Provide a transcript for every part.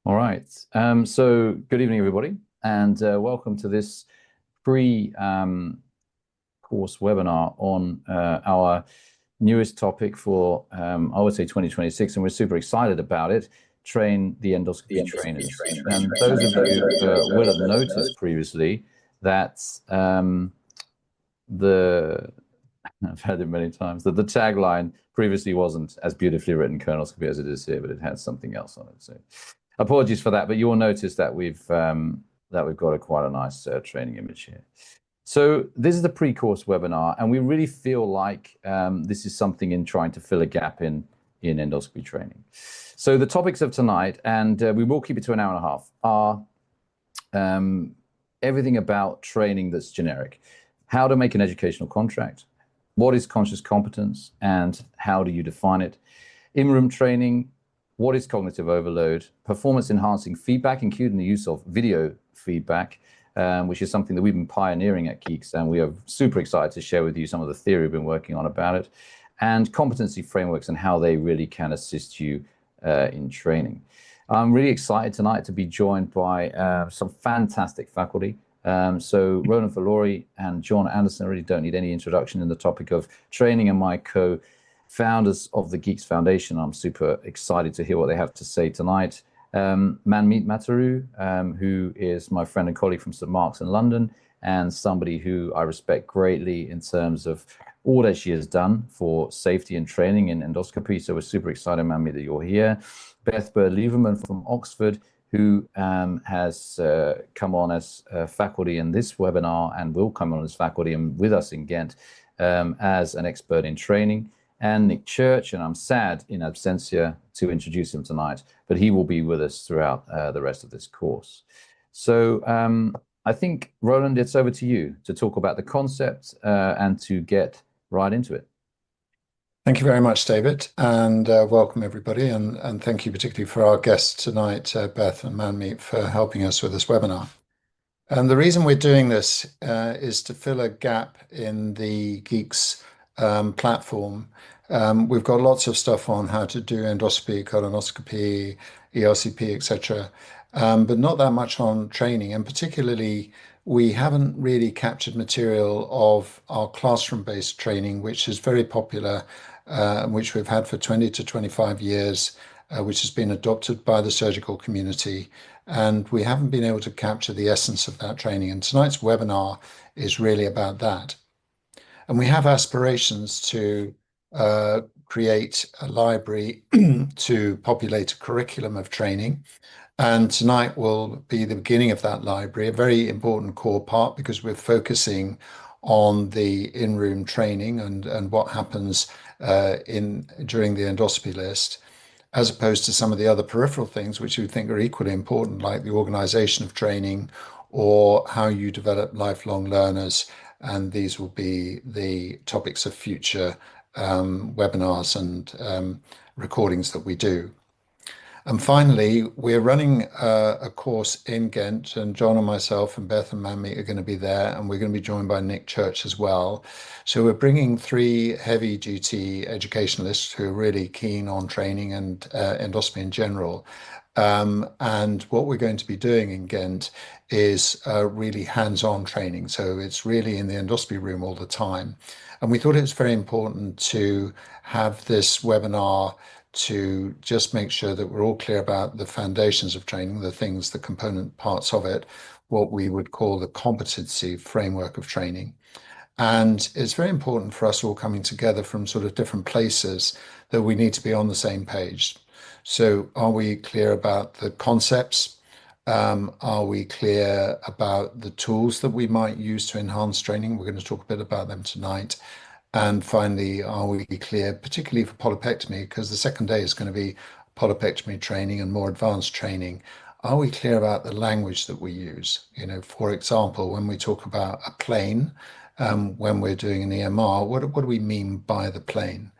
All right. So good evening, everybody, and welcome to this pre-course webinar on our newest topic for, I would say, 2026, and we're super excited about it, train the endoscopy trainers. And those of you will have noticed previously that I've heard it many times, that the tagline previously wasn't as beautifully written colonoscopy as it is here, but it had something else on it. So apologies for that, but you will notice that we've got quite a nice training image here. So this is the pre-course webinar, and we really feel like this is something in trying to fill a gap in endoscopy training. So the topics of tonight, and we will keep it to an hour and a half, are everything about training that's generic. How to make an educational contract, what is conscious competence, and how do you define it? In-room training, what is cognitive overload? Performance-enhancing feedback, including the use of video feedback, which is something that we've been pioneering at Geeks, and we are super excited to share with you some of the theory we've been working on about it, and competency frameworks and how they really can assist you in training. I'm really excited tonight to be joined by some fantastic faculty. So Roland Valori and John Anderson really don't need any introduction in the topic of training, and my co-founders of the Geeks Foundation. I'm super excited to hear what they have to say tonight. Manmeet Mataru, who is my friend and colleague from St. Mark's in London, and somebody who I respect greatly in terms of all that she has done for safety and training in endoscopy. So we're super excited, Manmeet, that you're here. Beth Bird-Lieberman from Oxford, who has come on as faculty in this webinar and will come on as faculty and with us in Ghent as an expert in training. And Nick Church, and I'm sad in absentia to introduce him tonight, but he will be with us throughout the rest of this course. So I think, Roland, it's over to you to talk about the concept and to get right into it. Thank you very much, David, and welcome everybody, and thank you particularly for our guests tonight, Beth and Manmeet, for helping us with this webinar. And the reason we're doing this is to fill a gap in the Geeks platform. We've got lots of stuff on how to do endoscopy, colonoscopy, ERCP, etc., but not that much on training, and particularly we haven't really captured material of our classroom-based training, which is very popular, which we've had for 20 to 25 years, which has been adopted by the surgical community, and we haven't been able to capture the essence of that training. And tonight's webinar is really about that. And we have aspirations to create a library to populate a curriculum of training. And tonight will be the beginning of that library, a very important core part, because we're focusing on the in-room training and what happens during the endoscopy list, as opposed to some of the other peripheral things which we think are equally important, like the organization of training or how you develop lifelong learners. And these will be the topics of future webinars and recordings that we do. And finally, we're running a course in Ghent, and John and myself and Beth and Manmeet are going to be there, and we're going to be joined by Nick Church as well. So we're bringing 3 heavy-duty educationalists who are really keen on training and endoscopy in general. And what we're going to be doing in Ghent is really hands-on training. So it's really in the endoscopy room all the time. And we thought it was very important to have this webinar to just make sure that we're all clear about the foundations of training, the things, the component parts of it, what we would call the competency framework of training. And it's very important for us all coming together from sort of different places that we need to be on the same page. So are we clear about the concepts? Are we clear about the tools that we might use to enhance training? We're going to talk a bit about them tonight. And finally, are we clear, particularly for polypectomy, because the second day is going to be polypectomy training and more advanced training. Are we clear about the language that we use? You know, for example, when we talk about a plane, when we're doing an EMR, what do we mean by the plane?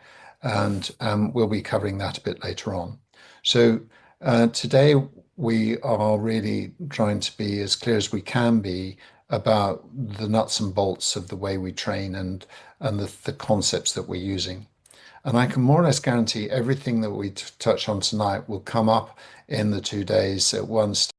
And we'll be covering that a bit later on. So today we are really trying to be as clear as we can be about the nuts and bolts of the way we train and the concepts that we're using. And I can more or less guarantee everything that we touch on tonight will come up in the 2 days at one stage